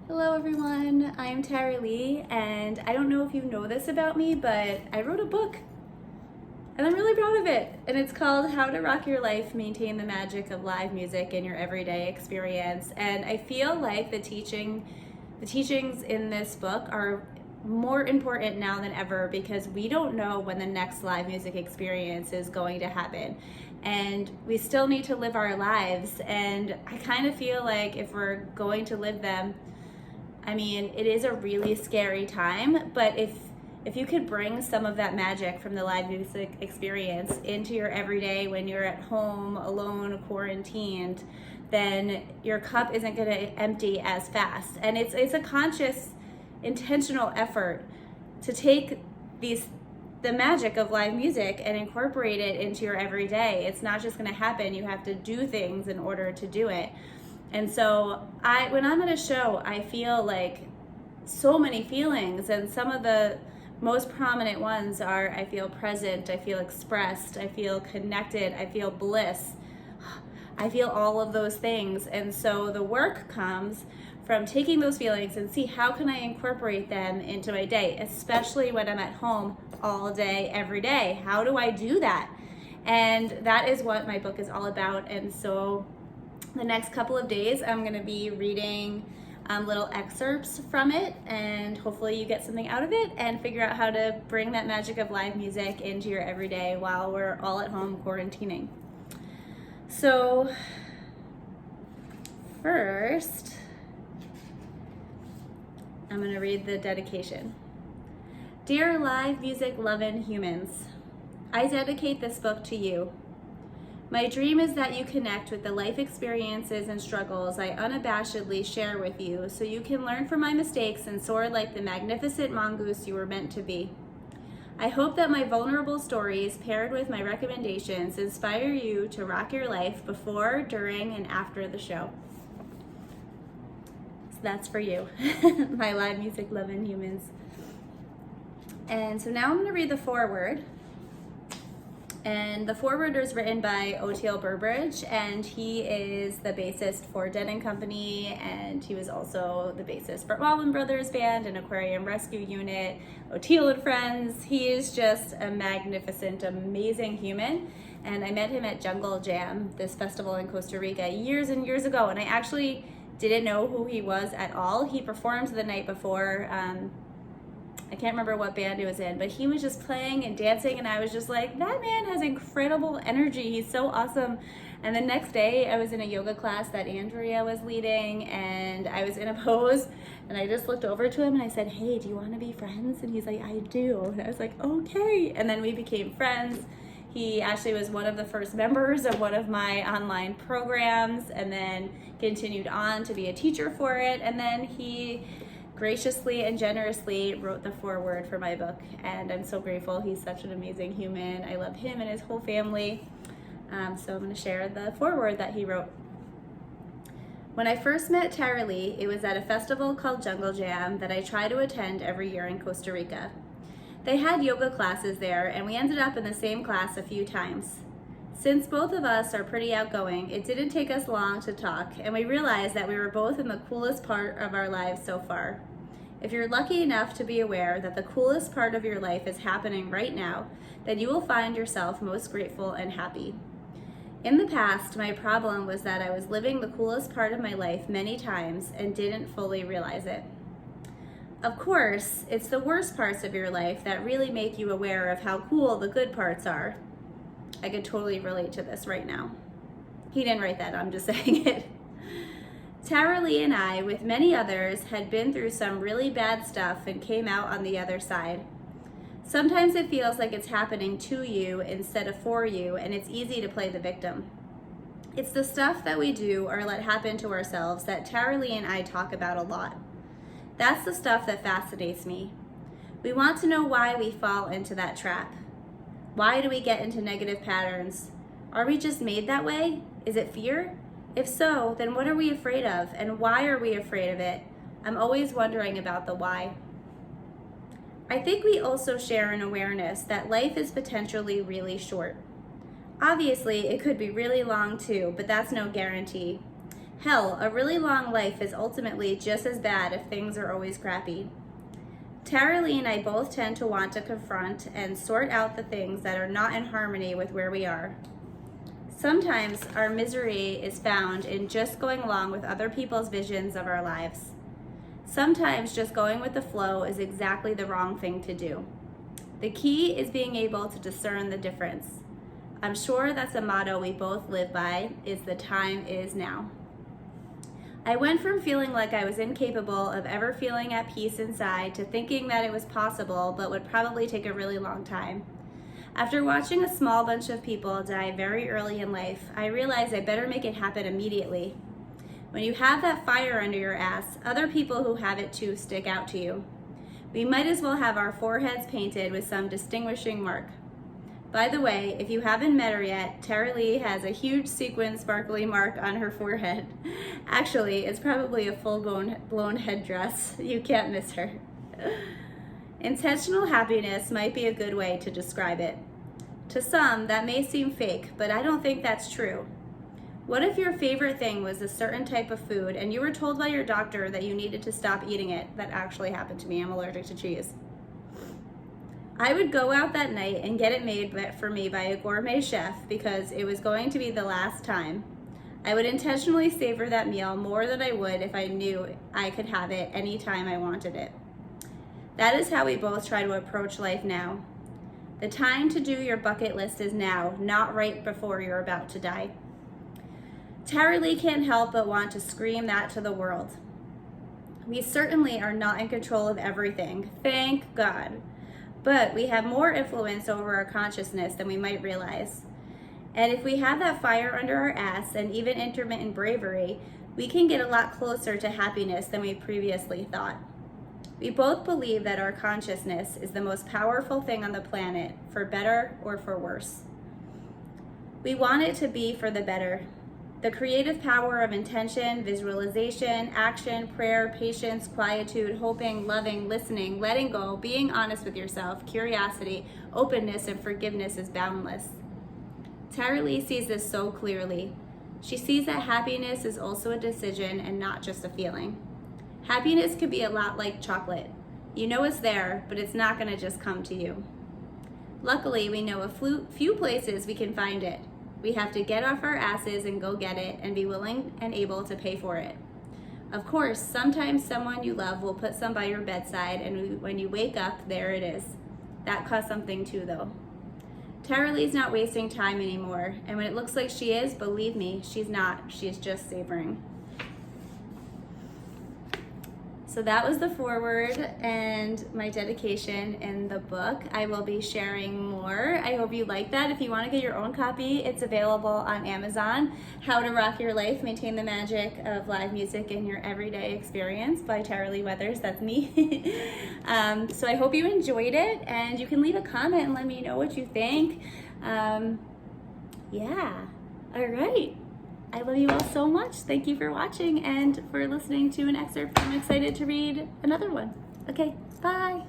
Hello everyone, I'm Tara Lee, and I don't know if you know this about me, but I wrote a book, and I'm really proud of it. And it's called How to Rock Your Life, Maintain the Magic of Live Music in Your Everyday Experience. And I feel like the teachings in this book are more important now than ever because we don't know when the next live music experience is going to happen. And we still need to live our lives, and I kind of feel like if we're going to live them, it is a really scary time, but if you could bring some of that magic from the live music experience into your everyday when you're at home, alone, quarantined, then your cup isn't going to empty as fast. And it's a conscious, intentional effort to take the magic of live music and incorporate it into your everyday. It's not just going to happen. You have to do things in order to do it. And so when I'm at a show, I feel like so many feelings, and some of the most prominent ones are I feel present, I feel expressed, I feel connected, I feel bliss. I feel all of those things. And so the work comes from taking those feelings and see how can I incorporate them into my day, especially when I'm at home all day, every day. How do I do that? And that is what my book is all about. And so the next couple of days, I'm going to be reading little excerpts from it, and hopefully you get something out of it and figure out how to bring that magic of live music into your everyday while we're all at home quarantining. So first, I'm going to read the dedication. Dear live music loving humans, I dedicate this book to you. My dream is that you connect with the life experiences and struggles I unabashedly share with you so you can learn from my mistakes and soar like the magnificent mongoose you were meant to be. I hope that my vulnerable stories paired with my recommendations inspire you to rock your life before, during, and after the show. So that's for you, my live music loving humans. And so now I'm going to read the foreword. And the foreword is written by Oteil Burbridge, and he is the bassist for Dead & Company, and he was also the bassist for Allman Brothers Band and Aquarium Rescue Unit, Oteil and Friends. He is just a magnificent, amazing human, and I met him at Jungle Jam, this festival in Costa Rica, years and years ago, and I actually didn't know who he was at all. He performed the night before. I can't remember what band it was in, but he was just playing and dancing, and I was just like, that man has incredible energy. He's so awesome. And the next day, I was in a yoga class that Andrea was leading, and I was in a pose, and I just looked over to him, and I said, hey, do you want to be friends? And he's like, I do. And I was like, okay. And then we became friends. He actually was one of the first members of one of my online programs, and then continued on to be a teacher for it, and then he graciously and generously wrote the foreword for my book, and I'm so grateful. He's such an amazing human. I love him and his whole family. So I'm going to share the foreword that he wrote. When I first met Tara Lee, it was at a festival called Jungle Jam that I try to attend every year in Costa Rica. They had yoga classes there, and we ended up in the same class a few times. Since both of us are pretty outgoing, it didn't take us long to talk, and we realized that we were both in the coolest part of our lives so far. If you're lucky enough to be aware that the coolest part of your life is happening right now, then you will find yourself most grateful and happy. In the past, my problem was that I was living the coolest part of my life many times and didn't fully realize it. Of course, it's the worst parts of your life that really make you aware of how cool the good parts are. I could totally relate to this right now. He didn't write that, I'm just saying it. Tara Lee and I, with many others, had been through some really bad stuff and came out on the other side. Sometimes it feels like it's happening to you instead of for you, and it's easy to play the victim. It's the stuff that we do or let happen to ourselves that Tara Lee and I talk about a lot. That's the stuff that fascinates me. We want to know why we fall into that trap. Why do we get into negative patterns? Are we just made that way? Is it fear? If so, then what are we afraid of, and why are we afraid of it? I'm always wondering about the why. I think we also share an awareness that life is potentially really short. Obviously, it could be really long too, but that's no guarantee. Hell, a really long life is ultimately just as bad if things are always crappy. Tara Lee and I both tend to want to confront and sort out the things that are not in harmony with where we are. Sometimes our misery is found in just going along with other people's visions of our lives. Sometimes just going with the flow is exactly the wrong thing to do. The key is being able to discern the difference. I'm sure that's a motto we both live by, is the time is now. I went from feeling like I was incapable of ever feeling at peace inside to thinking that it was possible but would probably take a really long time. After watching a small bunch of people die very early in life, I realized I better make it happen immediately. When you have that fire under your ass, other people who have it too stick out to you. We might as well have our foreheads painted with some distinguishing mark. By the way, if you haven't met her yet, Tara Lee has a huge sequin sparkly mark on her forehead. Actually, it's probably a full-blown headdress. You can't miss her. Intentional happiness might be a good way to describe it. To some, that may seem fake, but I don't think that's true. What if your favorite thing was a certain type of food and you were told by your doctor that you needed to stop eating it? That actually happened to me. I'm allergic to cheese. I would go out that night and get it made for me by a gourmet chef because it was going to be the last time. I would intentionally savor that meal more than I would if I knew I could have it anytime I wanted it. That is how we both try to approach life now. The time to do your bucket list is now, not right before you're about to die. Tara Lee can't help but want to scream that to the world. We certainly are not in control of everything, thank God. But we have more influence over our consciousness than we might realize. And if we have that fire under our ass and even intermittent bravery, we can get a lot closer to happiness than we previously thought. We both believe that our consciousness is the most powerful thing on the planet, for better or for worse. We want it to be for the better. The creative power of intention, visualization, action, prayer, patience, quietude, hoping, loving, listening, letting go, being honest with yourself, curiosity, openness, and forgiveness is boundless. Tara Lee sees this so clearly. She sees that happiness is also a decision and not just a feeling. Happiness could be a lot like chocolate. You know it's there, but it's not going to just come to you. Luckily, we know a few places we can find it. We have to get off our asses and go get it and be willing and able to pay for it. Of course, sometimes someone you love will put some by your bedside and when you wake up, there it is. That costs something too, though. Tara Lee's not wasting time anymore, and when it looks like she is, believe me, she's not. She's just savoring. So that was the foreword and my dedication in the book. I will be sharing more. I hope you like that. If you want to get your own copy, it's available on Amazon. How to Rock Your Life, Maintain the Magic of Live Music in Your Everyday Experience by Tara Lee Weathers. That's me. So I hope you enjoyed it, and you can leave a comment and let me know what you think. Yeah. All right. I love you all so much. Thank you for watching and for listening to an excerpt. I'm excited to read another one. Okay, bye.